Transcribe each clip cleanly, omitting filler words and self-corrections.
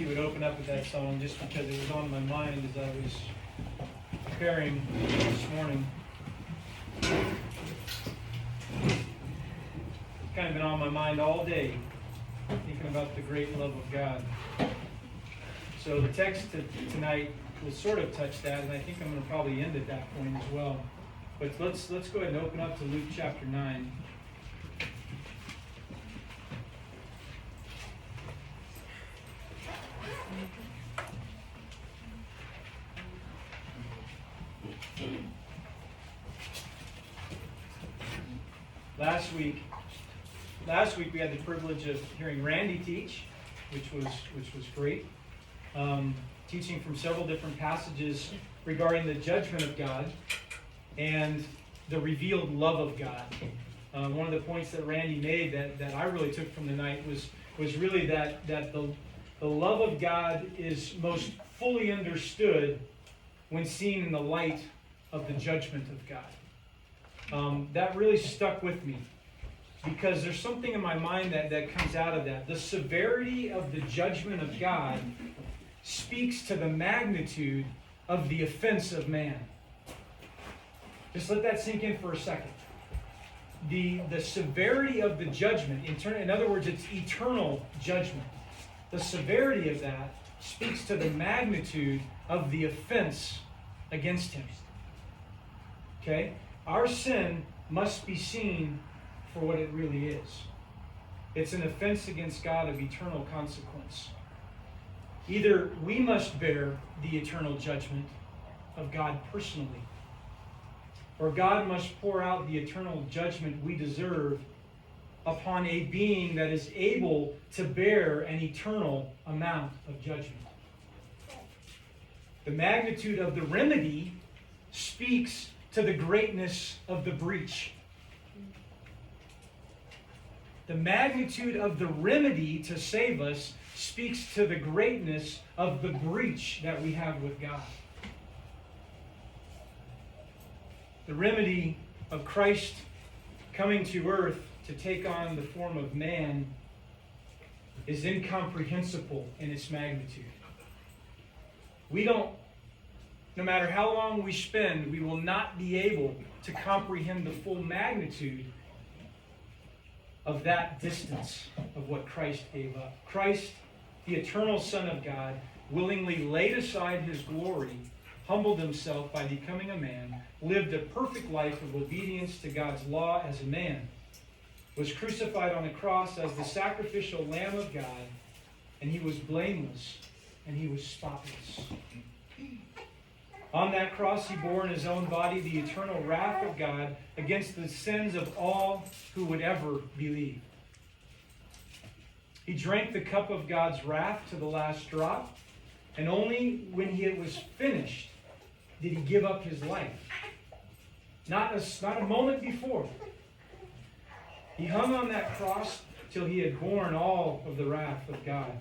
you would open up with that song just because it was on my mind as I was preparing this morning. It's kind of been on my mind all day, thinking about the great love of God. So the text tonight will sort of touch that, and I think I'm going to probably end at that point as well. But let's go ahead and open up to Luke chapter 9. Last week we had the privilege of hearing Randy teach, which was great. Teaching from several different passages regarding the judgment of God and the revealed love of God. One of the points that Randy made that I really took from the night was really that the love of God is most fully understood when seen in the light of the judgment of God. That really stuck with me because there's something in my mind that comes out of that. The severity of the judgment of God speaks to the magnitude of the offense of man. Just let that sink in for a second. The severity of the judgment, in other words, it's eternal judgment. The severity of that speaks to the magnitude of the offense against him. Okay? Our sin must be seen for what it really is. It's an offense against God of eternal consequence. Either we must bear the eternal judgment of God personally, or God must pour out the eternal judgment we deserve upon a being that is able to bear an eternal amount of judgment. The magnitude of the remedy speaks to the greatness of the breach. The magnitude of the remedy to save us speaks to the greatness of the breach that we have with God. The remedy of Christ coming to earth to take on the form of man is incomprehensible in its magnitude. No matter how long we spend, we will not be able to comprehend the full magnitude of that distance of what Christ gave up. Christ, the eternal Son of God, willingly laid aside his glory, humbled himself by becoming a man, lived a perfect life of obedience to God's law as a man, was crucified on the cross as the sacrificial Lamb of God, and he was blameless and he was spotless. On that cross, he bore in his own body the eternal wrath of God against the sins of all who would ever believe. He drank the cup of God's wrath to the last drop, and only when it was finished did he give up his life. Not a moment before. He hung on that cross till he had borne all of the wrath of God.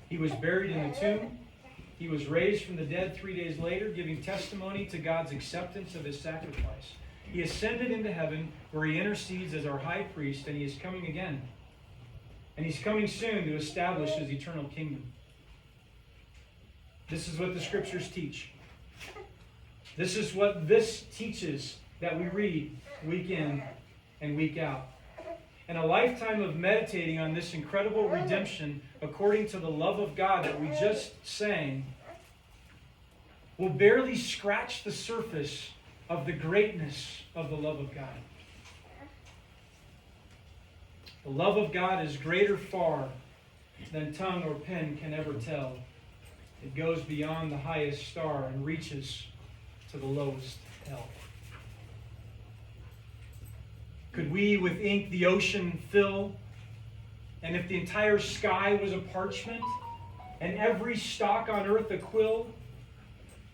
He was buried in the tomb. He was raised from the dead 3 days later, giving testimony to God's acceptance of his sacrifice. He ascended into heaven, where he intercedes as our high priest, and he is coming again. And he's coming soon to establish his eternal kingdom. This is what the scriptures teach. This is what this teaches that we read week in and week out. And a lifetime of meditating on this incredible redemption according to the love of God that we just sang will barely scratch the surface of the greatness of the love of God. The love of God is greater far than tongue or pen can ever tell. It goes beyond the highest star and reaches to the lowest hell. Could we with ink the ocean fill? And if the entire sky was a parchment, and every stalk on earth a quill,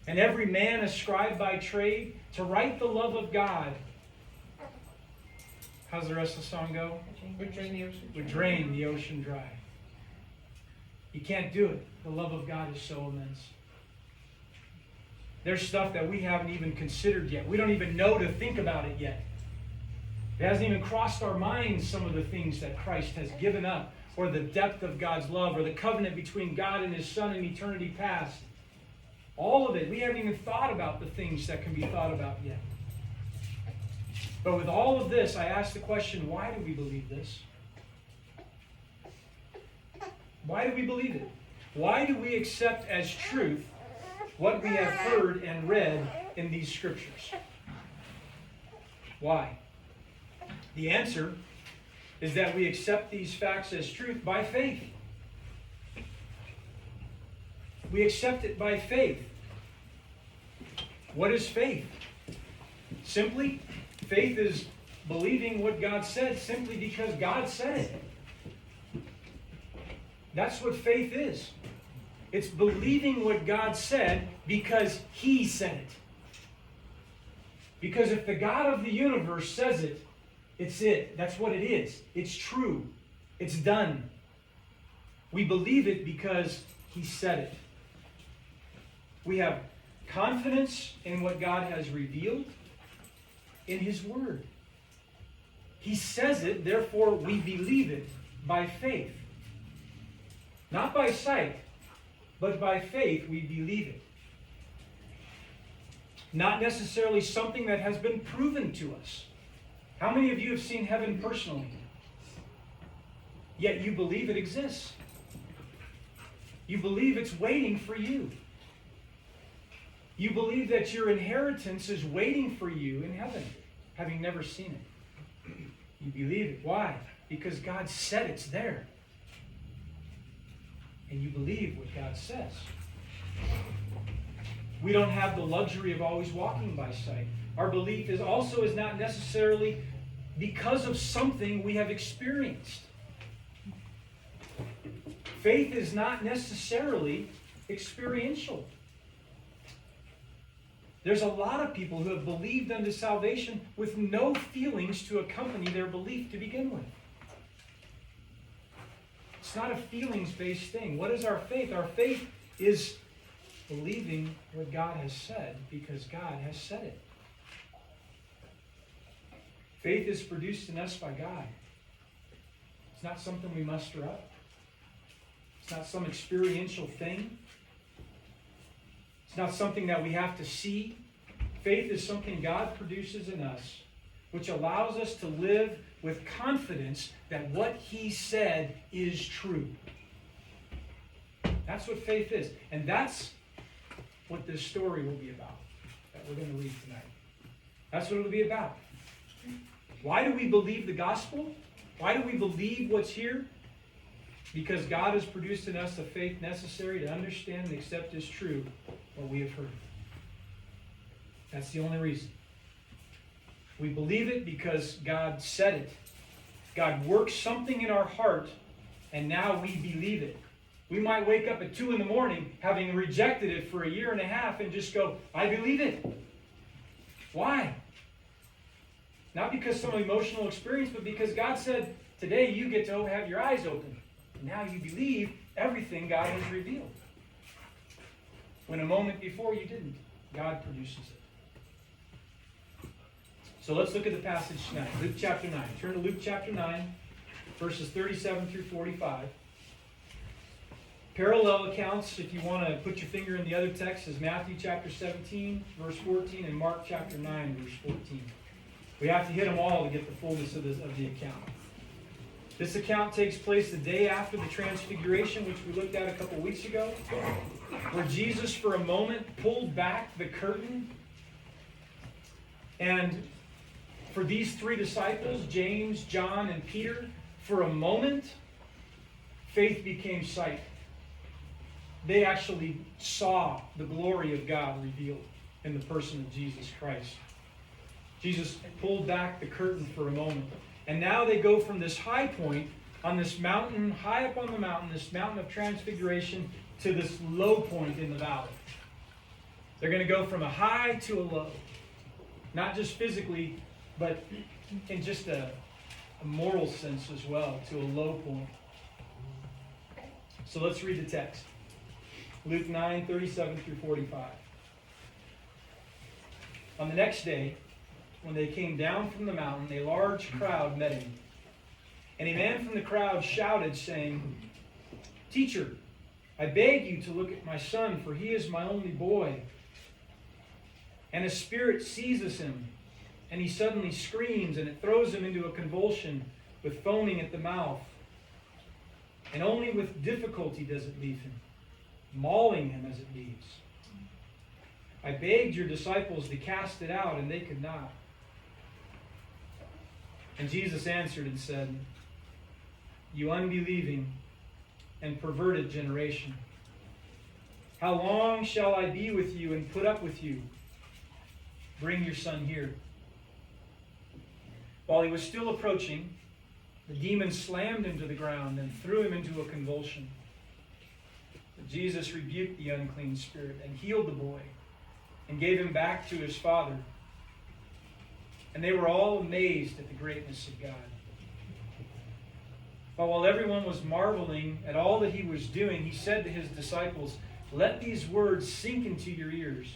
and every man a scribe by trade, to write the love of God, how's the rest of the song go? Would drain the ocean dry. Would drain the ocean dry. You can't do it. The love of God is so immense. There's stuff that we haven't even considered yet. We don't even know to think about it yet. It hasn't even crossed our minds some of the things that Christ has given up or the depth of God's love, or the covenant between God and His Son in eternity past. All of it. We haven't even thought about the things that can be thought about yet. But with all of this, I ask the question, why do we believe this? Why do we believe it? Why do we accept as truth what we have heard and read in these scriptures? Why? The answer is that we accept these facts as truth by faith. We accept it by faith. What is faith? Simply, faith is believing what God said simply because God said it. That's what faith is. It's believing what God said because He said it. Because if the God of the universe says it, it's it. That's what it is. It's true. It's done. We believe it because He said it. We have confidence in what God has revealed in His Word. He says it, therefore we believe it by faith. Not by sight, but by faith we believe it. Not necessarily something that has been proven to us. How many of you have seen heaven personally? Yet you believe it exists. You believe it's waiting for you. You believe that your inheritance is waiting for you in heaven, having never seen it. You believe it. Why? Because God said it's there. And you believe what God says. We don't have the luxury of always walking by sight. Our belief is not necessarily because of something we have experienced. Faith is not necessarily experiential. There's a lot of people who have believed unto salvation with no feelings to accompany their belief to begin with. It's not a feelings-based thing. What is our faith? Our faith is believing what God has said because God has said it. Faith is produced in us by God. It's not something we muster up. It's not some experiential thing. It's not something that we have to see. Faith is something God produces in us, which allows us to live with confidence that what He said is true. That's what faith is. And that's what this story will be about, that we're going to read tonight. That's what it'll be about. Why do we believe the gospel? Why do we believe what's here? Because God has produced in us the faith necessary to understand and accept as true what we have heard. That's the only reason. We believe it because God said it. God works something in our heart, and now we believe it. We might wake up at 2 in the morning having rejected it for 1.5 years and just go, I believe it. Why? Not because some emotional experience, but because God said, today you get to have your eyes open. Now you believe everything God has revealed. When a moment before you didn't. God produces it. So let's look at the passage tonight. Luke chapter 9. Turn to Luke chapter 9, verses 37 through 45. Parallel accounts, if you want to put your finger in the other text, is Matthew chapter 17, verse 14, and Mark chapter 9, verse 14. We have to hit them all to get the fullness of the account. This account takes place the day after the Transfiguration, which we looked at a couple weeks ago, where Jesus, for a moment, pulled back the curtain. And for these 3 disciples, James, John, and Peter, for a moment, faith became sight. They actually saw the glory of God revealed in the person of Jesus Christ. Jesus pulled back the curtain for a moment. And now they go from this high point on this mountain, high up on the mountain, this mountain of transfiguration, to this low point in the valley. They're going to go from a high to a low. Not just physically, but in just a moral sense as well, to a low point. So let's read the text. Luke 9, 37 through 45. On the next day, when they came down from the mountain, a large crowd met him. And a man from the crowd shouted, saying, Teacher, I beg you to look at my son, for he is my only boy. And a spirit seizes him, and he suddenly screams, and it throws him into a convulsion with foaming at the mouth. And only with difficulty does it leave him, mauling him as it leaves. I begged your disciples to cast it out, and they could not. And Jesus answered and said, You unbelieving and perverted generation, how long shall I be with you and put up with you? Bring your son here. While he was still approaching, the demon slammed him to the ground and threw him into a convulsion. But Jesus rebuked the unclean spirit and healed the boy and gave him back to his father. And they were all amazed at the greatness of God. But while everyone was marveling at all that he was doing, he said to his disciples, Let these words sink into your ears.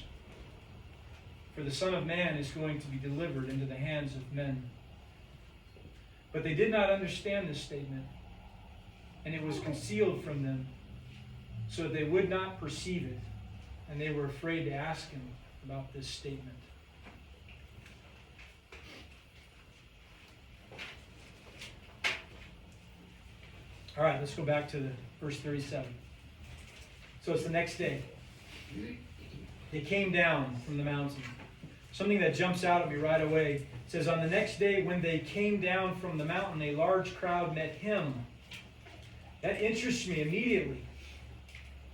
For the Son of Man is going to be delivered into the hands of men. But they did not understand this statement, and it was concealed from them, so that they would not perceive it, and they were afraid to ask him about this statement. All right, let's go back to verse 37. So it's the next day. They came down from the mountain. Something that jumps out at me right away. It says, On the next day when they came down from the mountain, a large crowd met him. That interests me immediately.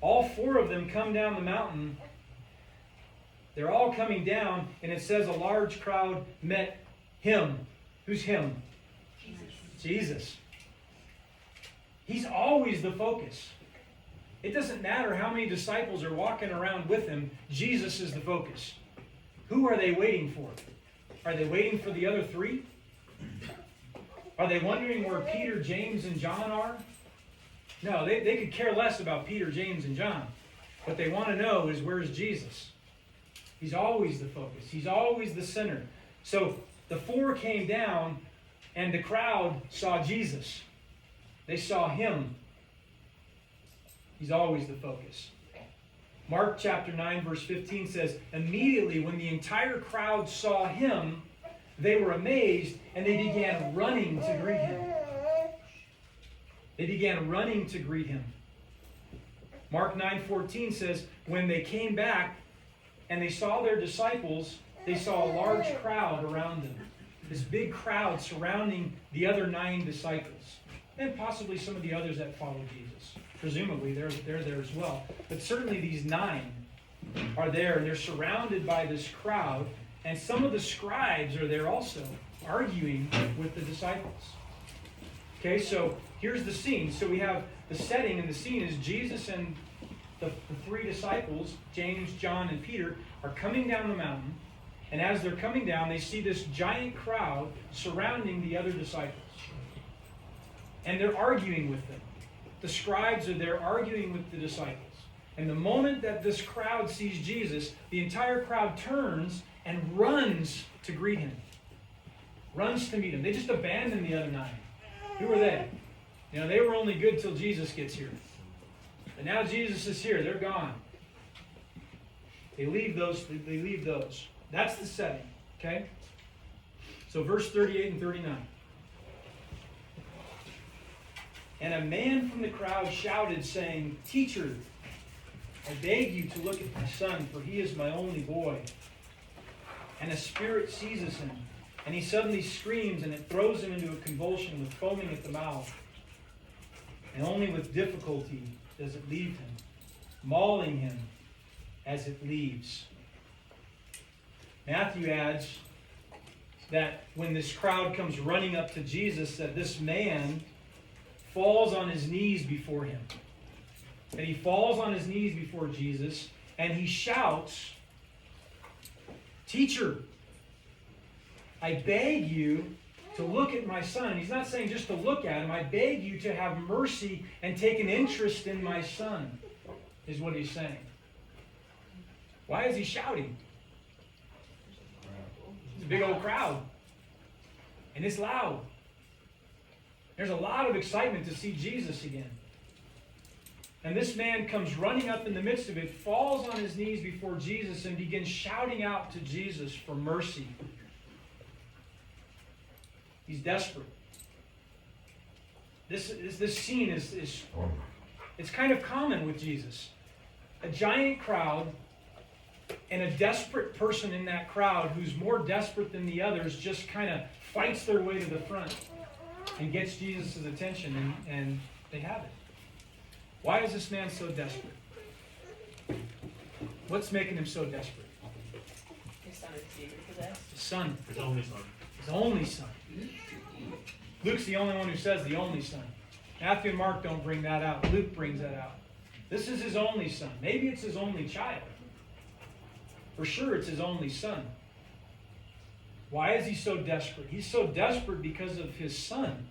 All four of them come down the mountain. They're all coming down, and it says a large crowd met him. Who's him? Jesus. He's always the focus. It doesn't matter how many disciples are walking around with him, Jesus is the focus. Who are they waiting for? Are they waiting for the other three? Are they wondering where Peter, James, and John are? No, they could care less about Peter, James, and John. What they want to know is, where's Jesus? He's always the focus. He's always the center. So the four came down, and the crowd saw Jesus. They saw him. He's always the focus. Mark chapter 9, verse 15 says, Immediately when the entire crowd saw him, they were amazed, and they began running to greet him. They began running to greet him. Mark 9:14 says, When they came back and they saw their disciples, they saw a large crowd around them. This big crowd surrounding the other 9 disciples. And possibly some of the others that followed Jesus. Presumably, they're there as well. But certainly these 9 are there, and they're surrounded by this crowd. And some of the scribes are there also, arguing with the disciples. Okay, so here's the scene. So we have the setting, and the scene is Jesus and the 3 disciples, James, John, and Peter, are coming down the mountain. And as they're coming down, they see this giant crowd surrounding the other disciples. And they're arguing with them. The scribes are there arguing with the disciples. And the moment that this crowd sees Jesus, the entire crowd turns and runs to greet him. Runs to meet him. They just abandon the other 9. Who are they? You know, they were only good till Jesus gets here. But now Jesus is here. They're gone. They leave those. That's the setting. Okay? So verse 38 and 39. And a man from the crowd shouted, saying, Teacher, I beg you to look at my son, for he is my only boy. And a spirit seizes him, and he suddenly screams, and it throws him into a convulsion with foaming at the mouth. And only with difficulty does it leave him, mauling him as it leaves. Matthew adds that when this crowd comes running up to Jesus, that this man falls on his knees before him. And he falls on his knees before Jesus, and he shouts, Teacher, I beg you to look at my son. And he's not saying just to look at him. I beg you to have mercy and take an interest in my son, is what he's saying. Why is he shouting? It's a big old crowd. And it's loud. There's a lot of excitement to see Jesus again. And this man comes running up in the midst of it, falls on his knees before Jesus, and begins shouting out to Jesus for mercy. He's desperate. This scene is it's kind of common with Jesus. A giant crowd and a desperate person in that crowd who's more desperate than the others just kind of fights their way to the front and gets Jesus' attention, and they have it. Why is this man so desperate? What's making him so desperate? His son is eager for this. His son. His only son. His only son. Luke's the only one who says the only son. Matthew and Mark don't bring that out. Luke brings that out. This is his only son. Maybe it's his only child. For sure it's his only son. Why is he so desperate? He's so desperate because of his son.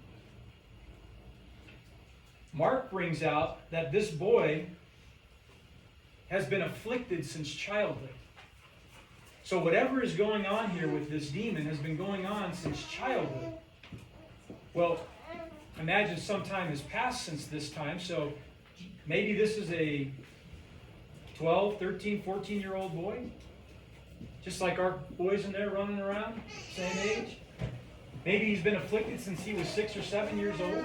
Mark brings out that this boy has been afflicted since childhood. So whatever is going on here with this demon has been going on since childhood. Well, imagine some time has passed since this time, so maybe this is a 12, 13, 14-year-old boy. Just like our boys in there running around, same age. Maybe he's been afflicted since he was 6 or 7 years old.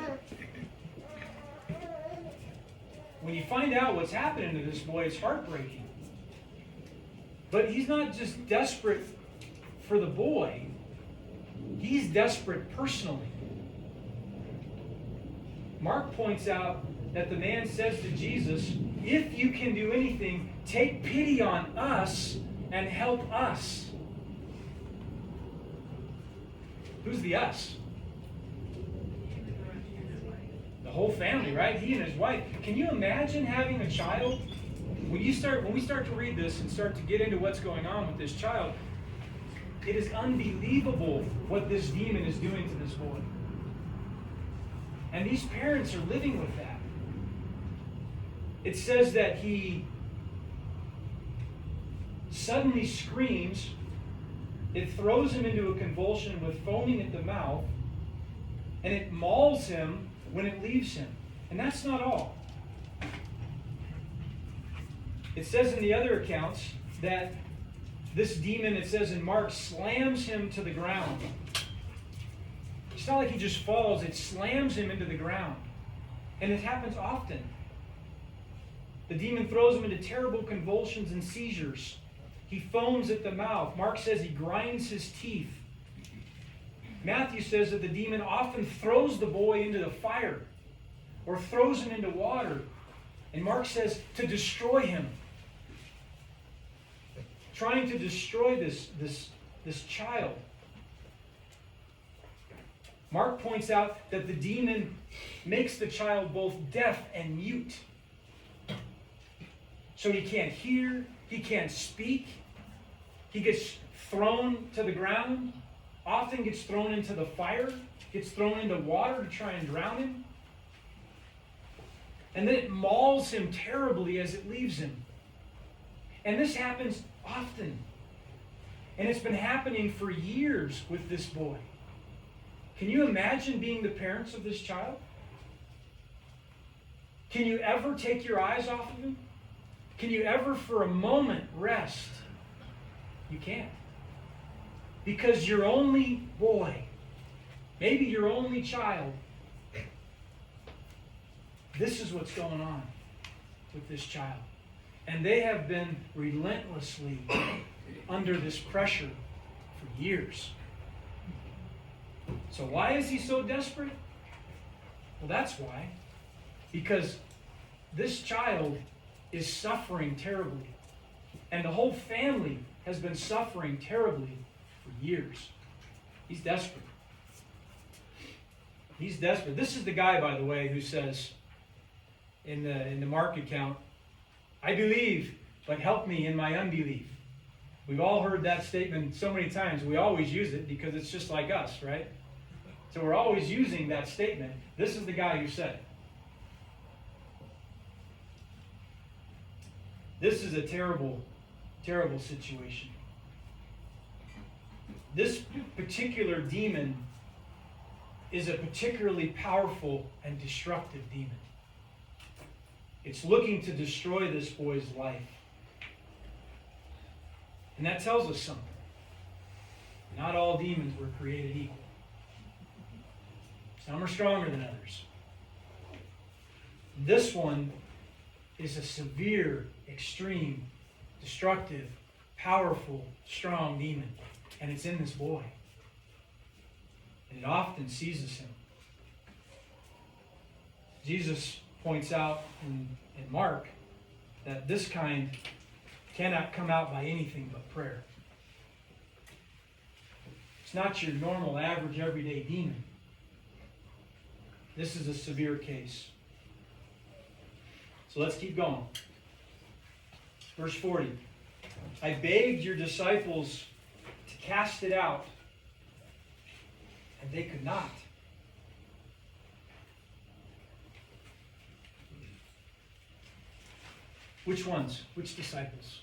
When you find out what's happening to this boy, it's heartbreaking. But he's not just desperate for the boy. He's desperate personally. Mark points out that the man says to Jesus, "If you can do anything, take pity on us and help us." Who's the us? The whole family, right? He and his wife. Can you imagine having a child? When we start to read this and start to get into what's going on with this child, it is unbelievable what this demon is doing to this boy. And these parents are living with that. It says that he suddenly screams. It throws him into a convulsion with foaming at the mouth, and it mauls him when it leaves him. And that's not all. It says in the other accounts that this demon, it says in Mark, slams him to the ground. It's not like he just falls, it slams him into the ground. And it happens often. The demon throws him into terrible convulsions and seizures. He foams at the mouth. Mark says he grinds his teeth. Matthew says that the demon often throws the boy into the fire or throws him into water. And Mark says to destroy him. Trying to destroy this child. Mark points out that the demon makes the child both deaf and mute. So he can't hear, he can't speak. He gets thrown to the ground, often gets thrown into the fire, gets thrown into water to try and drown him. And then it mauls him terribly as it leaves him. And this happens often. And it's been happening for years with this boy. Can you imagine being the parents of this child? Can you ever take your eyes off of him? Can you ever for a moment rest? You can't. Because your only boy, maybe your only child, this is what's going on with this child. And they have been relentlessly under this pressure for years. So why is he so desperate? Well, that's why. Because this child is suffering terribly. And the whole family has been suffering terribly for years. He's desperate. He's desperate. This is the guy, by the way, who says in the Mark account, "I believe, but help me in my unbelief." We've all heard that statement so many times. We always use it because it's just like us, right? So we're always using that statement. This is the guy who said it. This is a terrible, terrible situation. This particular demon is a particularly powerful and destructive demon. It's looking to destroy this boy's life. And that tells us something. Not all demons were created equal. Some are stronger than others. This one is a severe, extreme, destructive, powerful, strong demon. And it's in this boy. And it often seizes him. Jesus points out in Mark that this kind cannot come out by anything but prayer. It's not your normal, average, everyday demon. This is a severe case. So let's keep going. Verse 40. I begged your disciples to cast it out, and they could not. Which ones? Which disciples?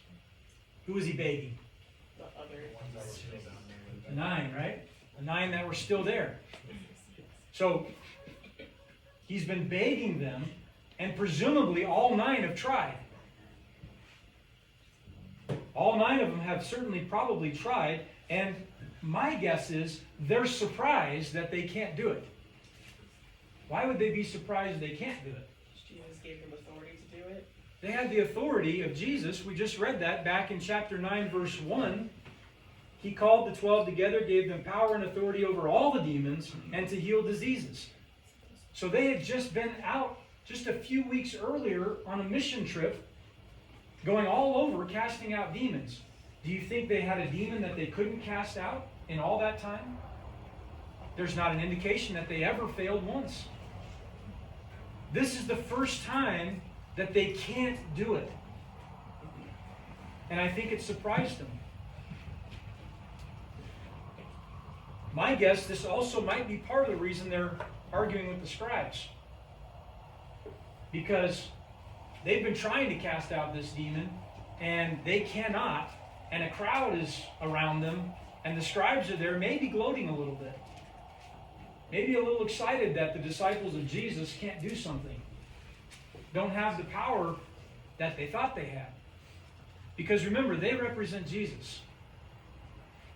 Who was he begging? The other ones. The 9, right? The 9 that were still there. So, he's been begging them, and presumably all 9 have tried. All 9 of them have certainly probably tried, and my guess is they're surprised that they can't do it. Why would they be surprised they can't do it? Jesus gave them authority to do it. They had the authority of Jesus. We just read that back in chapter 9, verse 1. He called the 12 together, gave them power and authority over all the demons, and to heal diseases. So they had just been out just a few weeks earlier on a mission trip, going all over casting out demons. Do you think they had a demon that they couldn't cast out in all that time? There's not an indication that they ever failed once. This is the first time that they can't do it. And I think it surprised them. My guess, this also might be part of the reason they're arguing with the scribes. Because they've been trying to cast out this demon, and they cannot, and a crowd is around them, and the scribes are there, maybe gloating a little bit. Maybe a little excited that the disciples of Jesus can't do something. Don't have the power that they thought they had. Because remember, they represent Jesus.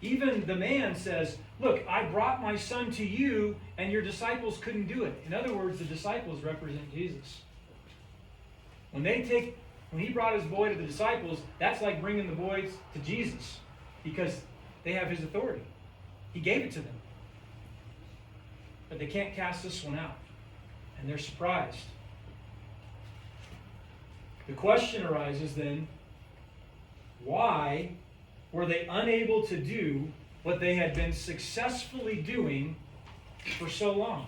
Even the man says, look, I brought my son to you, and your disciples couldn't do it. In other words, the disciples represent Jesus. When he brought his boy to the disciples, that's like bringing the boys to Jesus, because they have his authority. He gave it to them. But they can't cast this one out. And they're surprised. The question arises then, why were they unable to do what they had been successfully doing for so long?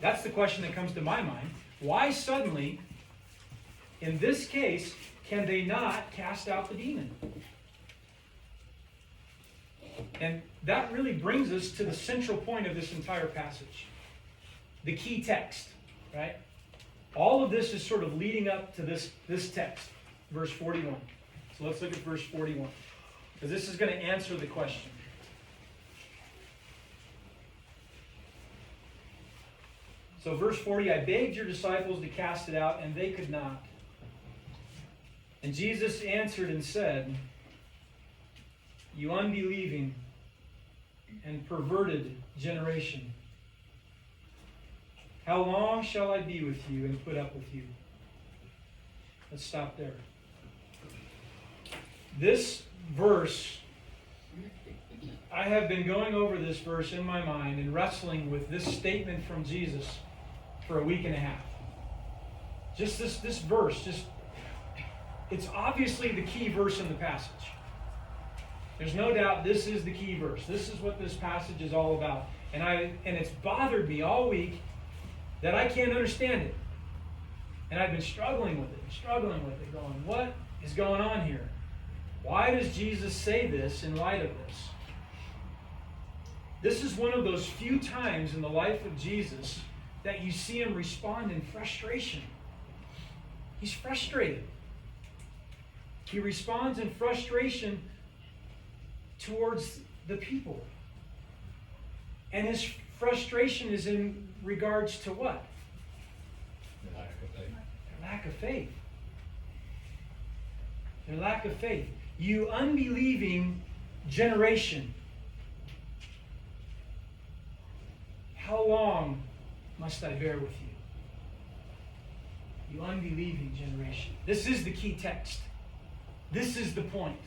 That's the question that comes to my mind. Why suddenly, in this case, can they not cast out the demon? And that really brings us to the central point of this entire passage. The key text, right? All of this is sort of leading up to this text, verse 41. So let's look at verse 41, because this is going to answer the question. So verse 40, I begged your disciples to cast it out, and they could not. And Jesus answered and said, you unbelieving and perverted generation, how long shall I be with you and put up with you? Let's stop there. This verse, I have been going over this verse in my mind and wrestling with this statement from Jesus for a week and a half. Just this verse, it's obviously the key verse in the passage. There's no doubt this is the key verse. This is what this passage is all about. And it's bothered me all week that I can't understand it. And I've been struggling with it, going, what is going on here? Why does Jesus say this in light of this? This is one of those few times in the life of Jesus that you see him respond in frustration. He's frustrated. He responds in frustration towards the people. And his frustration is in regards to what? Lack of faith. Their lack of faith. Their lack of faith. You unbelieving generation. How long must I bear with you? You unbelieving generation. This is the key text. This is the point.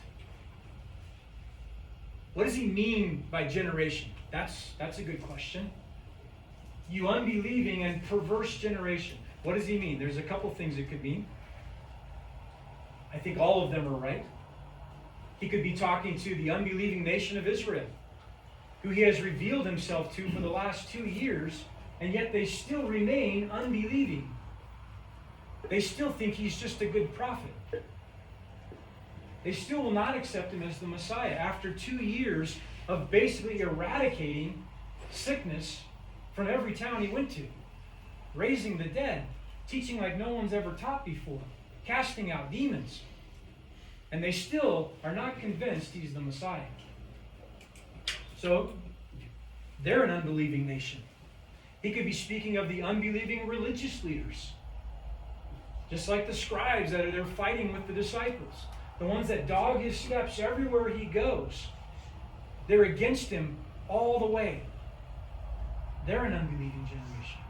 What does he mean by generation? That's a good question. You unbelieving and perverse generation. What does he mean? There's a couple things it could mean. I think all of them are right. He could be talking to the unbelieving nation of Israel, who he has revealed himself to for the last 2 years, and yet they still remain unbelieving. They still think he's just a good prophet. They still will not accept him as the Messiah after 2 years of basically eradicating sickness from every town he went to, raising the dead, teaching like no one's ever taught before, casting out demons. And they still are not convinced he's the Messiah. So, they're an unbelieving nation. He could be speaking of the unbelieving religious leaders, just like the scribes that are there fighting with the disciples, the ones that dog his steps everywhere he goes. They're against him all the way. They're an unbelieving generation.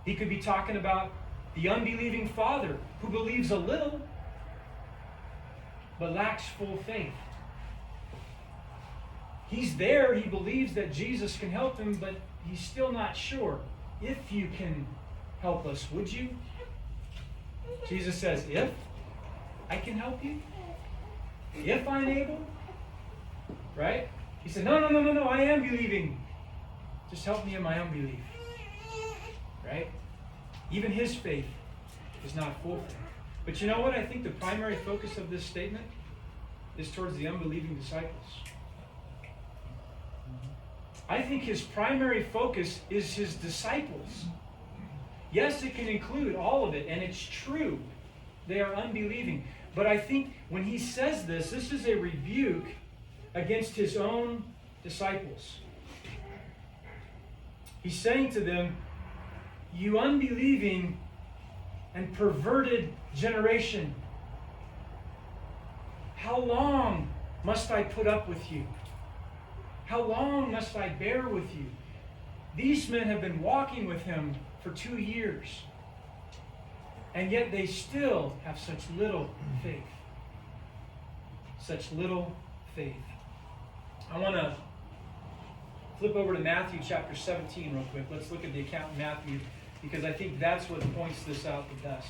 He could be talking about the unbelieving father who believes a little but lacks full faith. He's there, he believes that Jesus can help him, but he's still not sure. If you can help us, would you? Jesus says, if I can help you? If I'm able? Right? He said, no, I am believing. Just help me in my unbelief. Right? Even his faith is not full faith. But you know what? I think the primary focus of this statement is towards the unbelieving disciples. I think his primary focus is his disciples. Yes, it can include all of it, and it's true. They are unbelieving. But I think when he says this is a rebuke against his own disciples. He's saying to them, you unbelieving and perverted generation, how long must I put up with you? How long must I bear with you? These men have been walking with him for 2 years, and yet they still have such little faith. Such little faith. I want to flip over to Matthew chapter 17 real quick. Let's look at the account in Matthew, because I think that's what points this out the best.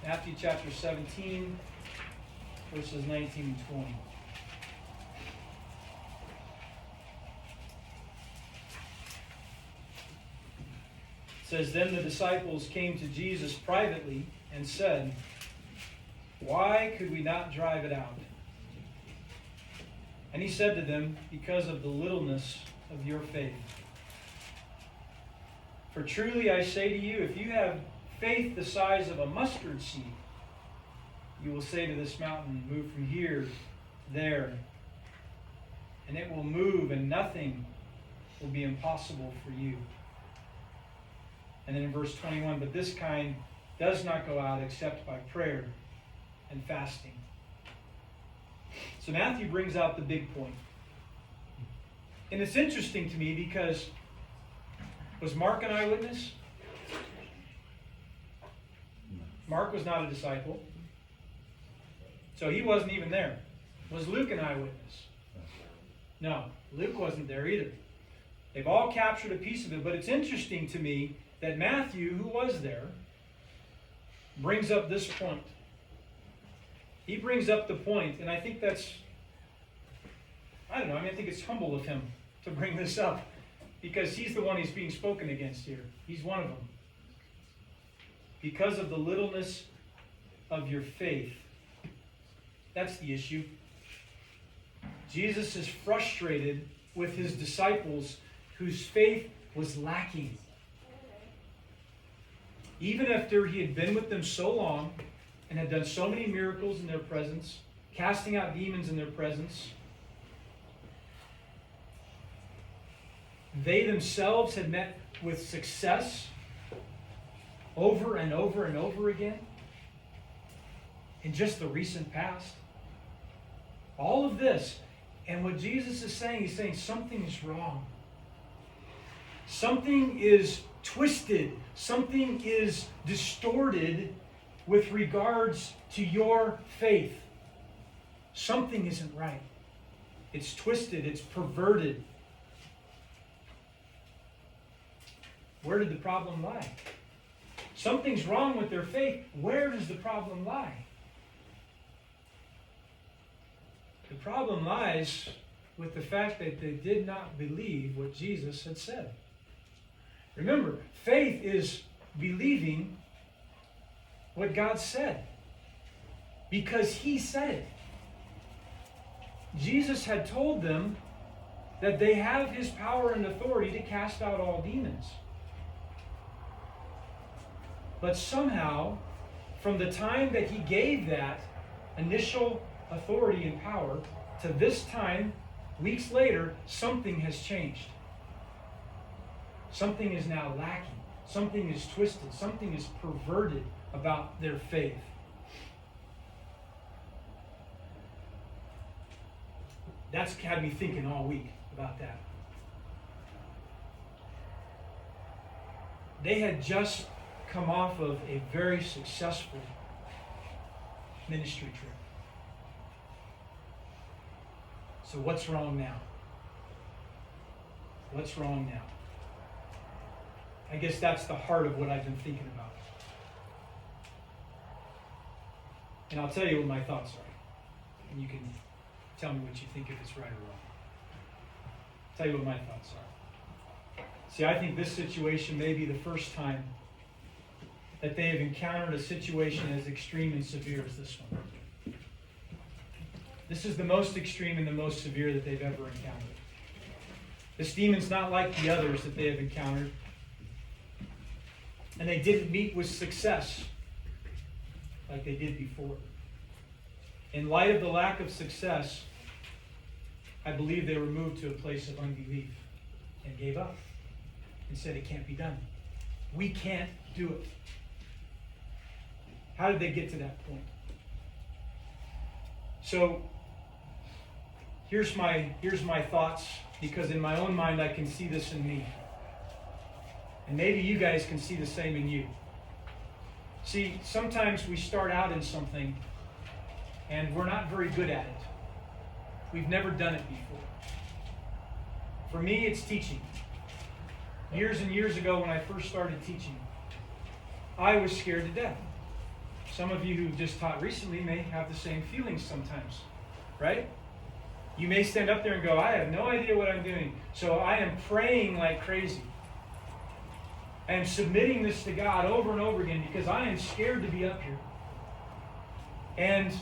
Matthew chapter 17, verses 19 and 20. It says, then the disciples came to Jesus privately and said, why could we not drive it out? And he said to them, because of the littleness of your faith. For truly I say to you, if you have faith the size of a mustard seed, you will say to this mountain, move from here to there, and it will move, and nothing will be impossible for you. And then in verse 21, but this kind does not go out except by prayer and fasting. So Matthew brings out the big point. And it's interesting to me because, was Mark an eyewitness? Mark was not a disciple. So he wasn't even there. Was Luke an eyewitness? No, Luke wasn't there either. They've all captured a piece of it, but it's interesting to me that Matthew, who was there, brings up this point. He brings up the point, and I think that's, I think it's humble of him to bring this up, because he's the one he's being spoken against here. He's one of them. Because of the littleness of your faith. That's the issue. Jesus is frustrated with his disciples whose faith was lacking. Even after he had been with them so long and had done so many miracles in their presence, casting out demons in their presence, They themselves had met with success over and over and over again in just the recent past. All of this. And what Jesus is saying, he's saying something is wrong. Something is twisted. Something is distorted with regards to your faith. Something isn't right. It's twisted. It's perverted. Where did the problem lie? Something's wrong with their faith. Where does the problem lie? The problem lies with the fact that they did not believe what Jesus had said. Remember, faith is believing what God said because He said it. Jesus had told them that they have His power and authority to cast out all demons. But somehow, from the time that He gave that initial authority and power to this time, weeks later, something has changed. Something is now lacking. Something is twisted. Something is perverted about their faith. That's had me thinking all week about that. They had just come off of a very successful ministry trip. So what's wrong now? What's wrong now? I guess that's the heart of what I've been thinking about. And I'll tell you what my thoughts are. And you can tell me what you think, if it's right or wrong. I'll tell you what my thoughts are. See, I think this situation may be the first time that they have encountered a situation as extreme and severe as this one. This is the most extreme and the most severe that they've ever encountered. This demon's not like the others that they have encountered. And they didn't meet with success like they did before. In light of the lack of success, I believe they were moved to a place of unbelief and gave up and said it can't be done. We can't do it. How did they get to that point? So, here's my thoughts, because in my own mind I can see this in me. And maybe you guys can see the same in you. See, sometimes we start out in something and we're not very good at it. We've never done it before. For me, it's teaching. Years and years ago when I first started teaching, I was scared to death. Some of you who just taught recently may have the same feelings sometimes, right? You may stand up there and go, I have no idea what I'm doing, so I am praying like crazy. I am submitting this to God over and over again because I am scared to be up here. And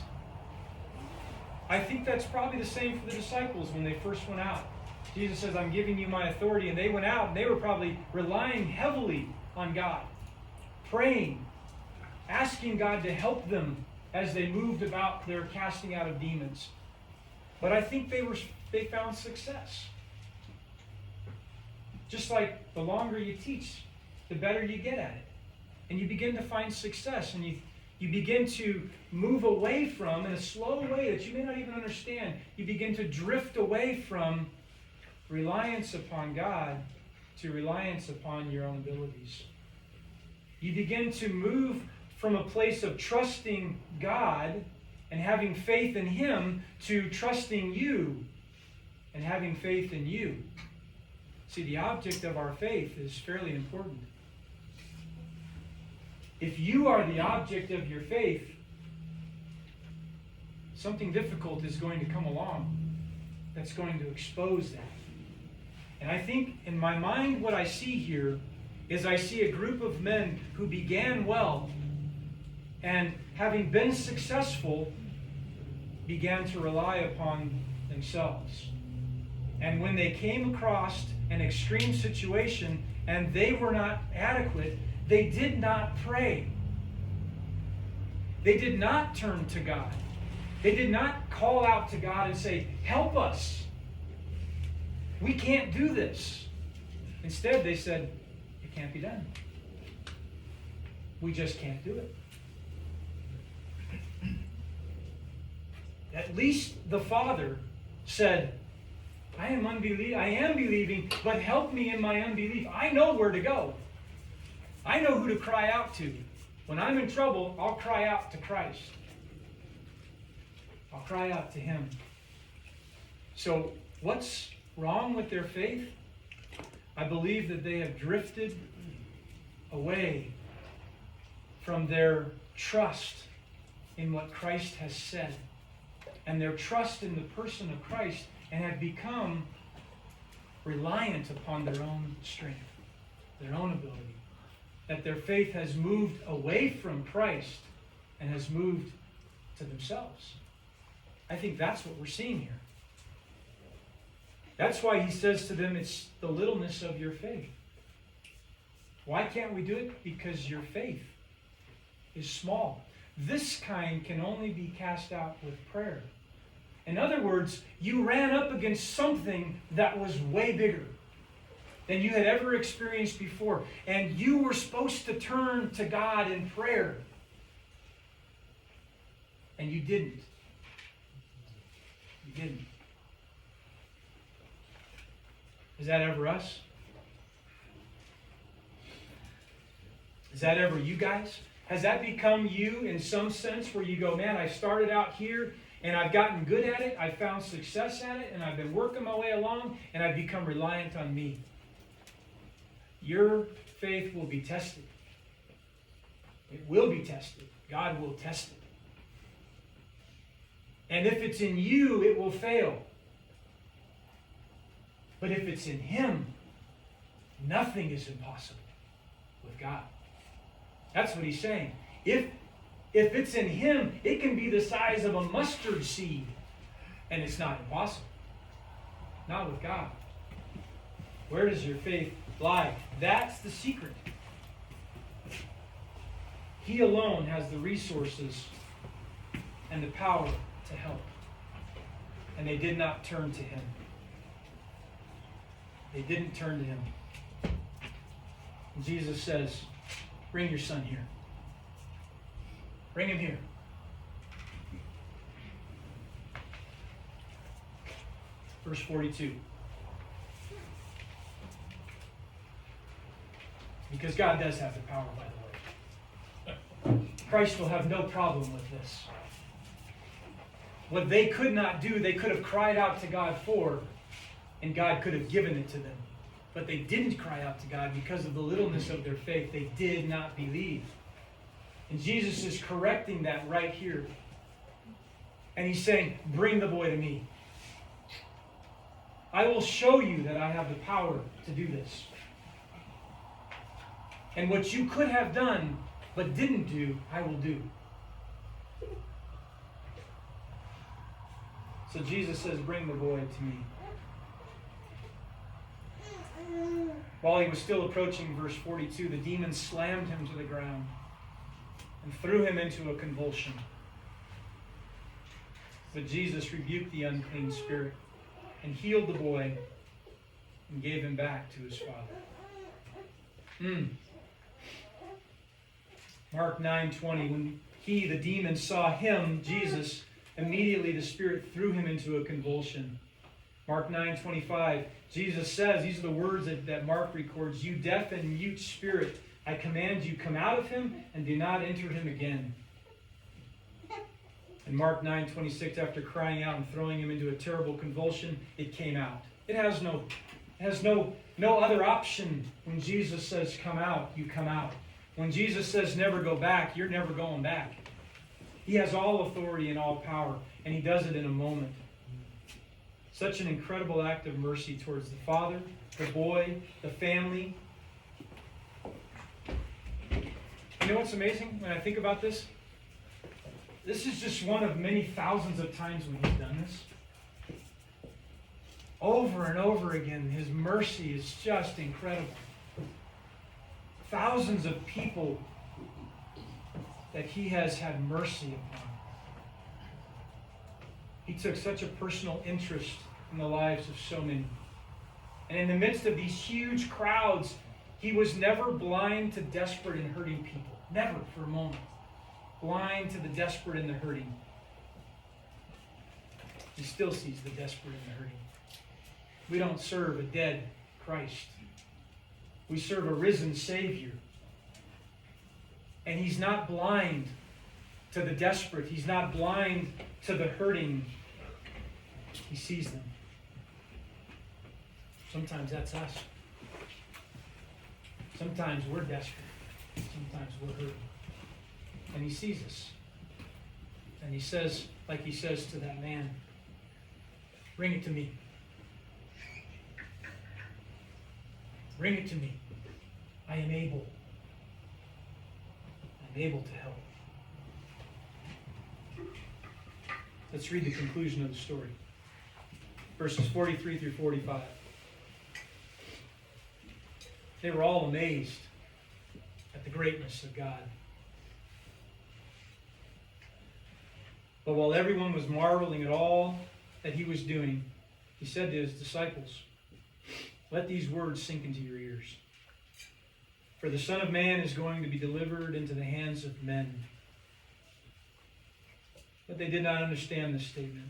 I think that's probably the same for the disciples when they first went out. Jesus says, I'm giving you my authority. And they went out and they were probably relying heavily on God, praying, asking God to help them as they moved about their casting out of demons. But I think they found success. Just like the longer you teach, the better you get at it. And you begin to find success, and you begin to move away from, in a slow way that you may not even understand, you begin to drift away from reliance upon God to reliance upon your own abilities. You begin to move from a place of trusting God and having faith in Him to trusting you and having faith in you. See, the object of our faith is fairly important. If you are the object of your faith, something difficult is going to come along that's going to expose that. And I think in my mind what I see here is I see a group of men who began well and having been successful began to rely upon themselves. And when they came across an extreme situation and they were not adequate, they did not pray. They did not turn to God. They did not call out to God and say, help us. We can't do this. Instead, they said, it can't be done. We just can't do it. At least the father said, I am believing, but help me in my unbelief. I know where to go. I know who to cry out to. When I'm in trouble, I'll cry out to Christ. I'll cry out to Him. So, what's wrong with their faith? I believe that they have drifted away from their trust in what Christ has said and their trust in the person of Christ, and have become reliant upon their own strength, their own ability. That their faith has moved away from Christ and has moved to themselves. I think that's what we're seeing here. That's why he says to them, it's the littleness of your faith. Why can't we do it? Because your faith is small. This kind can only be cast out with prayer. In other words, you ran up against something that was way bigger than you had ever experienced before. And you were supposed to turn to God in prayer. And you didn't. You didn't. Is that ever us? Is that ever you guys? Has that become you in some sense where you go, man, I started out here and I've gotten good at it, I've found success at it, and I've been working my way along, and I've become reliant on me? Your faith will be tested. It will be tested. God will test it. And if it's in you, it will fail. But if it's in Him, nothing is impossible with God. That's what he's saying. If it's in Him, it can be the size of a mustard seed, and it's not impossible. Not with God. Where does your faith lie? That's the secret. He alone has the resources and the power to help. And they did not turn to Him. They didn't turn to Him. And Jesus says, bring your son here. Bring him here. Verse 42. Because God does have the power, by the way. Christ will have no problem with this. What they could not do, they could have cried out to God for, and God could have given it to them. But they didn't cry out to God because of the littleness of their faith. They did not believe. And Jesus is correcting that right here. And He's saying, bring the boy to me. I will show you that I have the power to do this. And what you could have done but didn't do, I will do. So Jesus says, bring the boy to me. While he was still approaching verse 42, the demon slammed him to the ground and threw him into a convulsion. But Jesus rebuked the unclean spirit and healed the boy and gave him back to his father. Mark 9:20, when he, the demon, saw him, Jesus, immediately the spirit threw him into a convulsion. Mark 9:25, Jesus says, these are the words that Mark records, you deaf and mute spirit, I command you, come out of him and do not enter him again. In Mark 9:26, after crying out and throwing him into a terrible convulsion, it came out. It has no other option. When Jesus says come out, you come out. When Jesus says never go back, you're never going back. He has all authority and all power, and He does it in a moment. Such an incredible act of mercy towards the father, the boy, the family. You know what's amazing when I think about this? This is just one of many thousands of times when He's done this. Over and over again, His mercy is just incredible. Thousands of people that He has had mercy upon. He took such a personal interest in the lives of so many. And in the midst of these huge crowds, he was never blind to desperate and hurting people. Never for a moment. Blind to the desperate and the hurting. He still sees the desperate and the hurting. We don't serve a dead Christ. We serve a risen Savior. And he's not blind to the desperate. He's not blind to the hurting. He sees them. Sometimes that's us. Sometimes we're desperate. Sometimes we're hurting. And he sees us. And he says, like he says to that man, bring it to me. Bring it to me. I am able. I'm able to help. Let's read the conclusion of the story. Verses 43 through 45. They were all amazed at the greatness of God. But while everyone was marveling at all that he was doing, he said to his disciples, let these words sink into your ears. For the Son of Man is going to be delivered into the hands of men. But they did not understand this statement,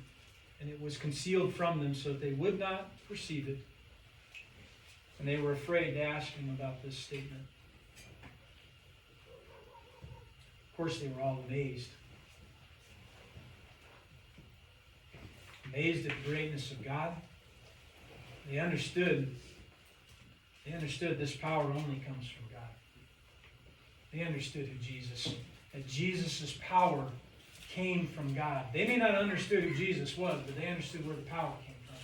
and it was concealed from them so that they would not perceive it. And they were afraid to ask him about this statement. Of course, they were all amazed. Amazed at the greatness of God. They understood this power only comes from God. They understood who Jesus, that Jesus' power came from God. They may not have understood who Jesus was, but they understood where the power came from.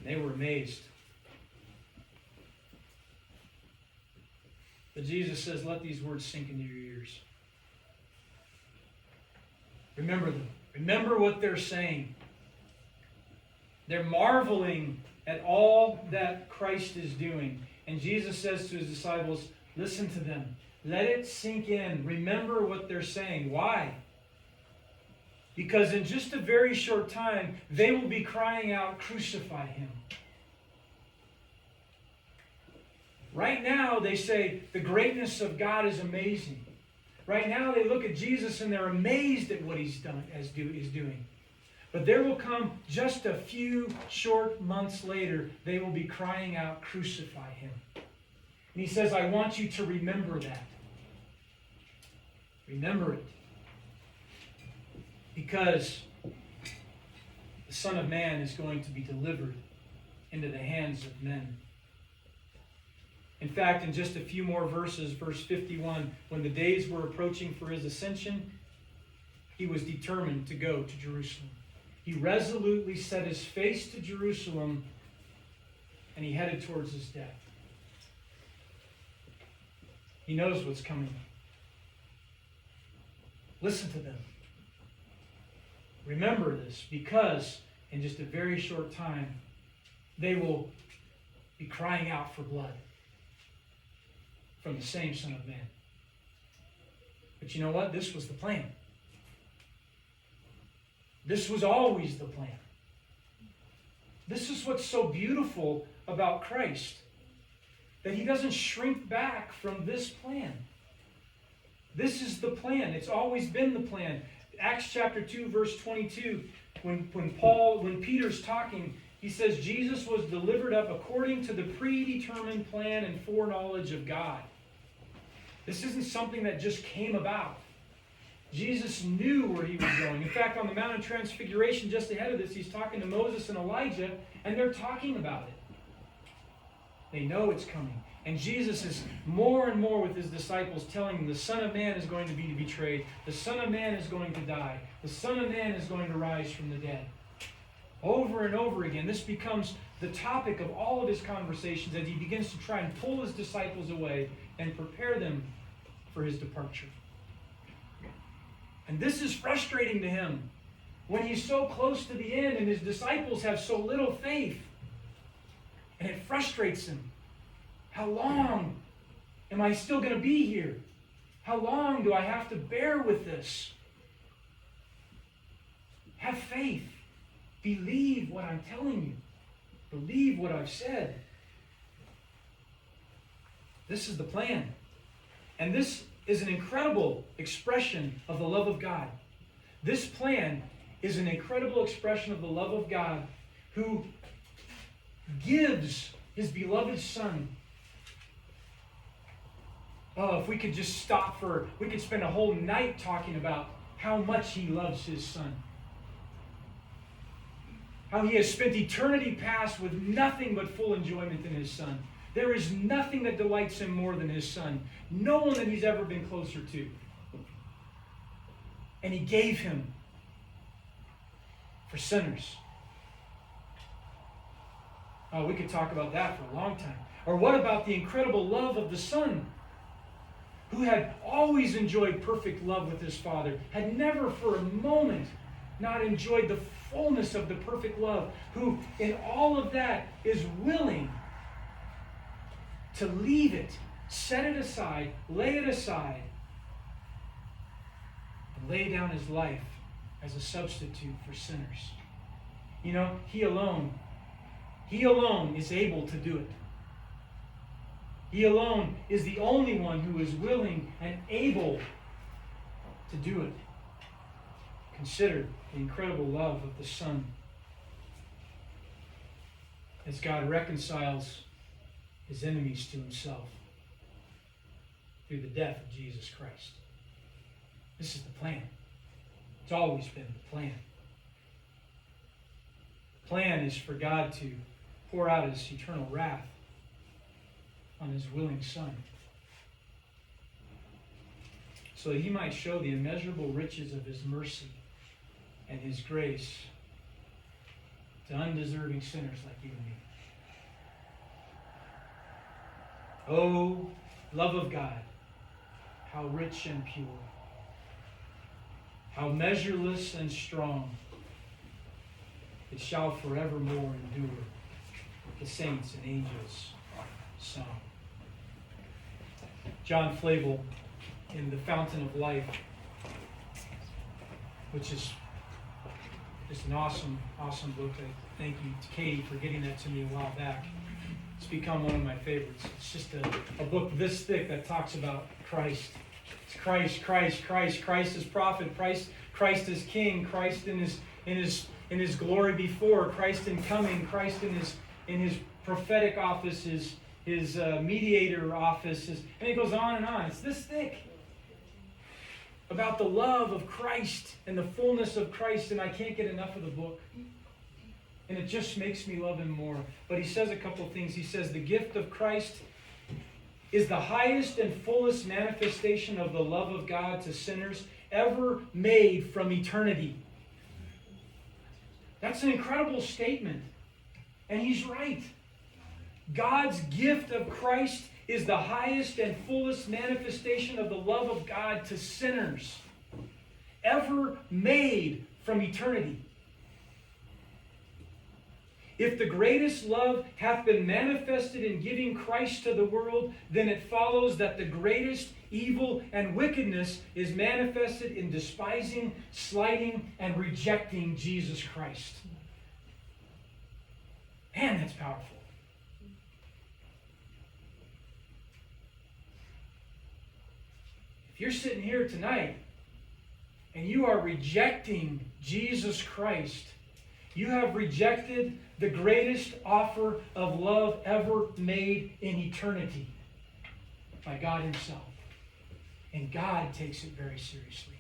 And they were amazed. But Jesus says, let these words sink into your ears. Remember them. Remember what they're saying. They're marveling at all that Christ is doing. And Jesus says to his disciples, listen to them. Let it sink in. Remember what they're saying. Why? Because in just a very short time, they will be crying out, crucify him. Right now, they say, the greatness of God is amazing. Right now, they look at Jesus and they're amazed at what he's doing. But there will come just a few short months later, they will be crying out, crucify him. And he says, I want you to remember that. Remember it. Because the Son of Man is going to be delivered into the hands of men. In fact, in just a few more verses, verse 51, when the days were approaching for his ascension, he was determined to go to Jerusalem. He resolutely set his face to Jerusalem, and he headed towards his death. He knows what's coming. Listen to them. Remember this, because in just a very short time, they will be crying out for blood from the same Son of Man. But you know what? This was the plan. This was always the plan. This is what's so beautiful about Christ, that he doesn't shrink back from this plan. This is the plan. It's always been the plan. Acts chapter 2, verse 22, when Peter's talking, he says Jesus was delivered up according to the predetermined plan and foreknowledge of God. This isn't something that just came about. Jesus knew where he was going. In fact, on the Mount of Transfiguration, just ahead of this, he's talking to Moses and Elijah, and they're talking about it. They know it's coming. And Jesus is more and more with his disciples telling them the Son of Man is going to be betrayed. The Son of Man is going to die. The Son of Man is going to rise from the dead. Over and over again, this becomes the topic of all of his conversations as he begins to try and pull his disciples away and prepare them for his departure. And this is frustrating to him when he's so close to the end and his disciples have so little faith. And it frustrates him. How long am I still going to be here? How long do I have to bear with this? Have faith. Believe what I'm telling you. believe what I've said. This is the plan. And this is an incredible expression of the love of God. This plan is an incredible expression of the love of God, who gives his beloved Son. Oh, if we could just stop we could spend a whole night talking about how much he loves his Son. How he has spent eternity past with nothing but full enjoyment in his Son. There is nothing that delights him more than his Son. No one that he's ever been closer to. And he gave him for sinners. Oh, we could talk about that for a long time. Or what about the incredible love of the Son, who had always enjoyed perfect love with his Father, had never for a moment not enjoyed the fullness of the perfect love, who in all of that is willing to leave it, set it aside, lay it aside, and lay down his life as a substitute for sinners. You know, he alone is able to do it. He alone is the only one who is willing and able to do it. Consider the incredible love of the Son as God reconciles his enemies to himself through the death of Jesus Christ. This is the plan. It's always been the plan. The plan is for God to pour out his eternal wrath on his willing Son, so that he might show the immeasurable riches of his mercy and his grace to undeserving sinners like you and me. Oh, love of God, how rich and pure, how measureless and strong, it shall forevermore endure, the saints and angels' song. John Flavel, in The Fountain of Life, which is just an awesome, awesome book. I thank you to Katie for getting that to me a while back. It's become one of my favorites. It's just a book this thick that talks about Christ. It's Christ, Christ, Christ, Christ as prophet, Christ as king, Christ in his glory before, Christ in coming, Christ in his prophetic office, his mediator office, and it goes on and on. It's this thick about the love of Christ and the fullness of Christ, and I can't get enough of the book. And it just makes me love him more. But he says a couple of things. He says the gift of Christ is the highest and fullest manifestation of the love of God to sinners ever made from eternity. That's an incredible statement. And he's right. God's gift of Christ is the highest and fullest manifestation of the love of God to sinners ever made from eternity. If the greatest love hath been manifested in giving Christ to the world, then it follows that the greatest evil and wickedness is manifested in despising, slighting, and rejecting Jesus Christ. Man, that's powerful. If you're sitting here tonight and you are rejecting Jesus Christ, you have rejected the greatest offer of love ever made in eternity by God himself. And God takes it very seriously.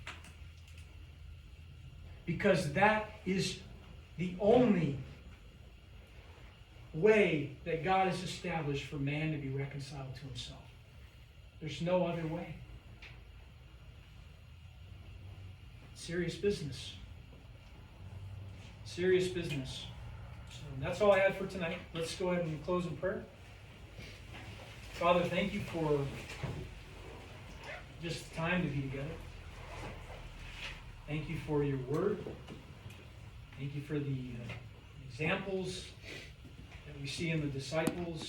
Because that is the only way that God has established for man to be reconciled to himself. There's no other way. Serious business. Serious business. So that's all I had for tonight. Let's go ahead and close in prayer. Father, thank you for just the time to be together. Thank you for your word. Thank you for the examples that we see in the disciples